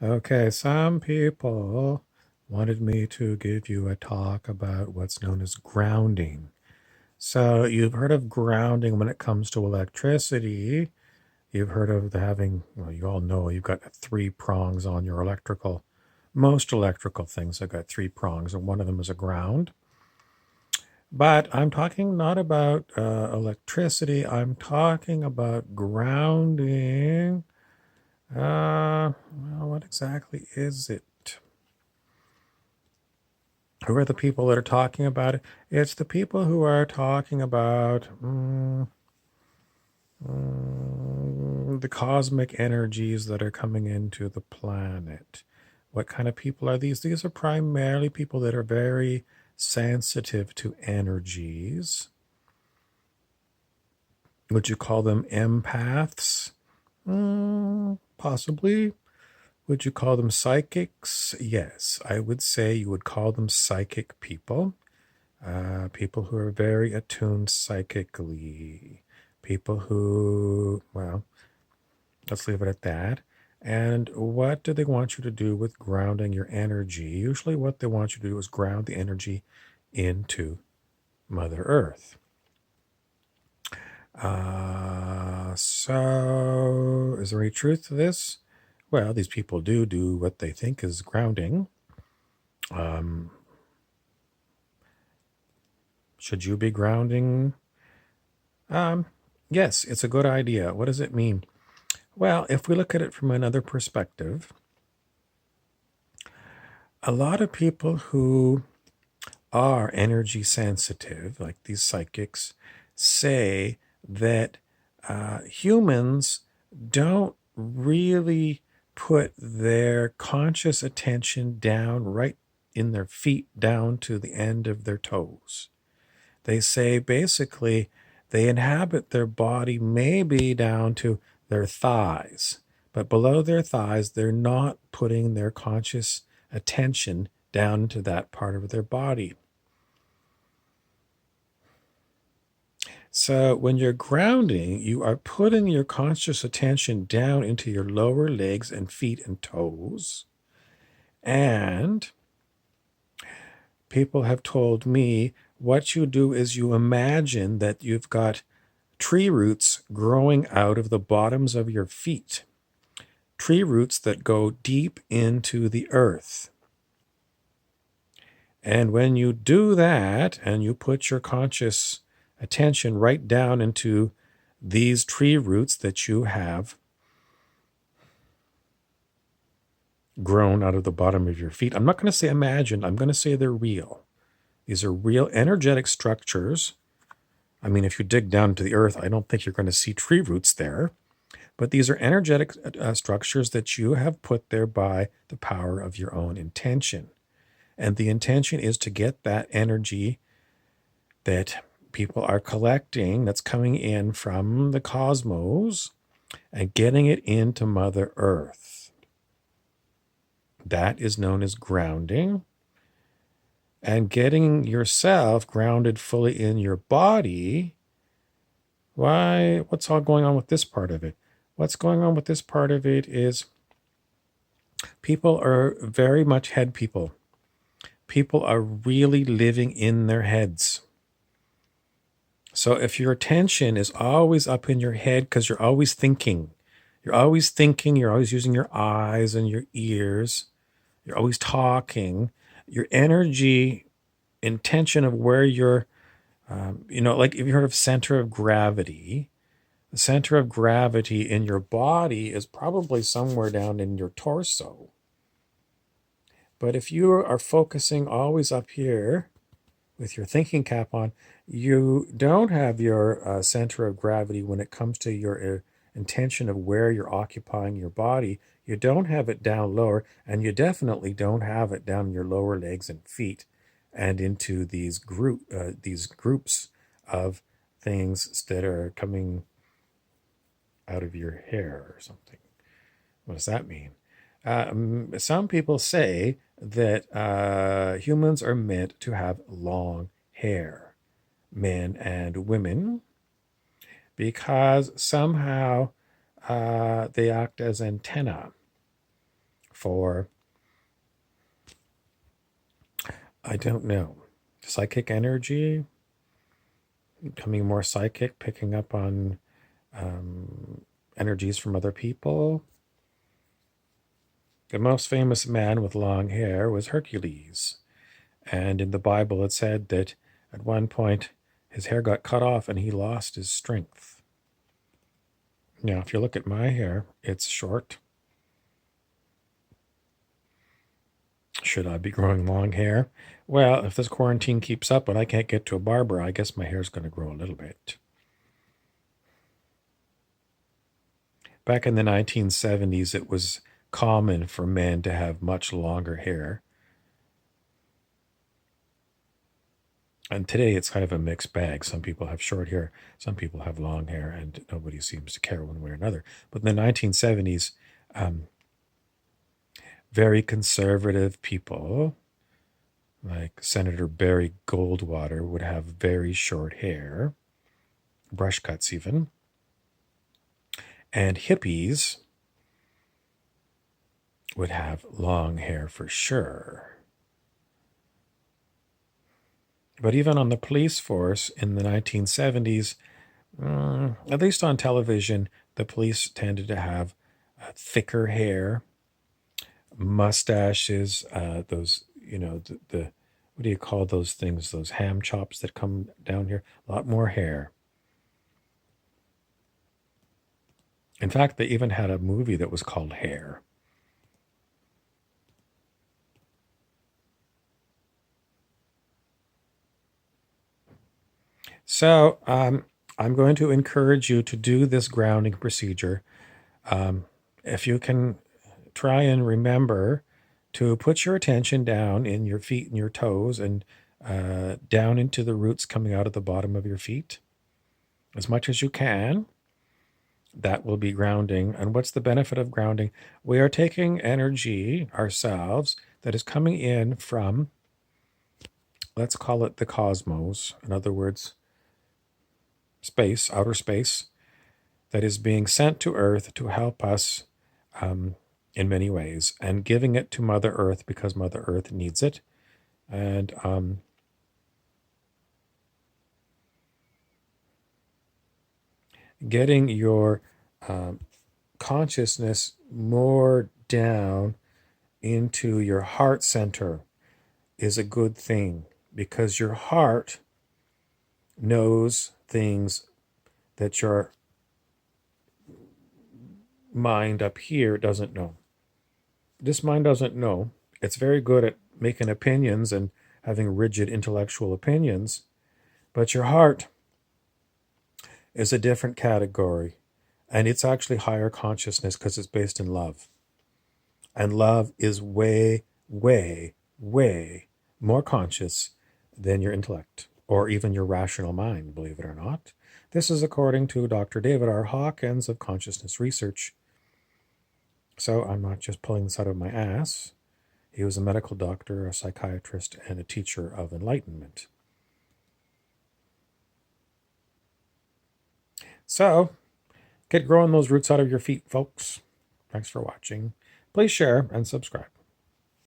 Okay, some people wanted me to give you a talk about what's known as grounding. So, you've heard of grounding when it comes to electricity. You've heard of having, well, you all know you've got three prongs on your electrical. Most electrical things have got three prongs, and one of them is a ground. But I'm talking not about electricity, I'm talking about grounding. Well, what exactly is it? Who are the people that are talking about it? It's the people who are talking about the cosmic energies that are coming into the planet. What kind of people are these? These are primarily people that are very sensitive to energies. Would you call them empaths? Possibly. Would you call them psychics? Yes, I would say you would call them psychic people. People who are very attuned psychically. People who, well, let's leave it at that. And what do they want you to do with grounding your energy? Usually, what they want you to do is ground the energy into Mother Earth. So, is there any truth to this? Well, these people do what they think is grounding. Should you be grounding? Yes, it's a good idea. What does it mean? Well, if we look at it from another perspective, a lot of people who are energy sensitive, like these psychics, say that humans don't really put their conscious attention down right in their feet, down to the end of their toes. They say basically they inhabit their body maybe down to their thighs, but below their thighs, they're not putting their conscious attention down to that part of their body. So when you're grounding, you are putting your conscious attention down into your lower legs and feet and toes. And people have told me what you do is you imagine that you've got tree roots growing out of the bottoms of your feet, tree roots that go deep into the earth. And when you do that and you put your conscious attention right down into these tree roots that you have grown out of the bottom of your feet, I'm not going to say imagined, I'm going to say they're real. These are real energetic structures. I mean, if you dig down to the earth, I don't think you're going to see tree roots there. But these are energetic structures that you have put there by the power of your own intention. And the intention is to get that energy that people are collecting, that's coming in from the cosmos, and getting it into Mother Earth. That is known as grounding. And getting yourself grounded fully in your body. Why? What's all going on with this part of it? What's going on with this part of it is people are very much head people. People are really living in their heads. So if your attention is always up in your head because you're always thinking, you're always using your eyes and your ears, you're always talking, your energy, intention of where you're, like if you heard of center of gravity, the center of gravity in your body is probably somewhere down in your torso. But if you are focusing always up here with your thinking cap on, you don't have your center of gravity when it comes to your intention of where you're occupying your body. You don't have it down lower, and you definitely don't have it down your lower legs and feet and into these groups of things that are coming out of your hair or something. What does that mean? Some people say that humans are meant to have long hair, men and women, because somehow they act as antenna for, I don't know, psychic energy, becoming more psychic, picking up on energies from other people. The most famous man with long hair was Hercules. And in the Bible, it said that at one point his hair got cut off and he lost his strength. Now, if you look at my hair, it's short. Should I be growing long hair? Well, if this quarantine keeps up and I can't get to a barber, I guess my hair's going to grow a little bit. Back in the 1970s, it was common for men to have much longer hair. And today it's kind of a mixed bag. Some people have short hair, some people have long hair, and nobody seems to care one way or another. But in the 1970s, very conservative people, like Senator Barry Goldwater, would have very short hair, brush cuts even. And hippies would have long hair for sure. But even on the police force in the 1970s, at least on television, the police tended to have thicker hair, mustaches, those, the what do you call those things, those ham chops that come down here? A lot more hair. In fact, they even had a movie that was called Hair. So I'm going to encourage you to do this grounding procedure. If you can try and remember to put your attention down in your feet and your toes and down into the roots coming out of the bottom of your feet as much as you can. That will be grounding. And what's the benefit of grounding? We are taking energy ourselves that is coming in from, let's call it the cosmos. In other words, space, outer space, that is being sent to Earth to help us in many ways, and giving it to Mother Earth because Mother Earth needs it. And getting your consciousness more down into your heart center is a good thing, because your heart knows things that your mind up here doesn't know. This mind doesn't know. It's very good at making opinions and having rigid intellectual opinions, but your heart is a different category, and it's actually higher consciousness because it's based in love. And love is way, way, way more conscious than your intellect or even your rational mind, believe it or not. This is according to Dr. David R. Hawkins of Consciousness Research. So I'm not just pulling this out of my ass. He was a medical doctor, a psychiatrist, and a teacher of enlightenment. So get growing those roots out of your feet, folks. Thanks for watching. Please share and subscribe.